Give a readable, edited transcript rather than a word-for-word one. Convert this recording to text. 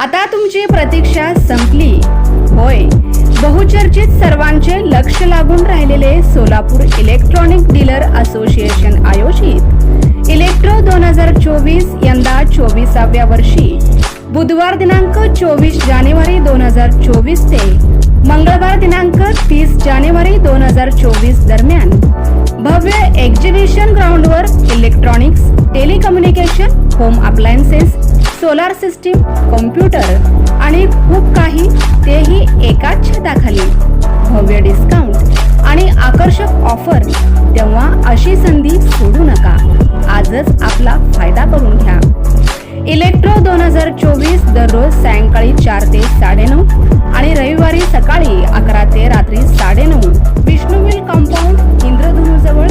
आता तुमची प्रतीक्षा संपली. होय, बहुचर्चित सर्वांचे लक्ष लागून राहिलेले सोलापूर इलेक्ट्रॉनिक डीलर असोसिएशन आयोजित इलेक्ट्रो 2024 यंदा 24व्या वर्षी बुधवार दिनांक 24 जानेवारी 2024 ते मंगळवार दिनांक 30 जानेवारी 2024 दरम्यान भव्य एक्झिबिशन ग्राउंडवर electronics, telecommunication, home appliances, solar system, computer आणि खूप काही, तेही एकाच छताखाली. भव्य डिस्काउंट आणि आकर्षक ऑफर. तेव्हा अशी संधी सोडू नका. आजच आपला फायदा करून घ्या. इलेक्ट्रो 2024 दररोज सायंकाळी 4 ते 9:30 आणि रविवारी सकाळी 11 ते रात्री 9:30. Vishnu mill compound, इंद्रधनुजवळ,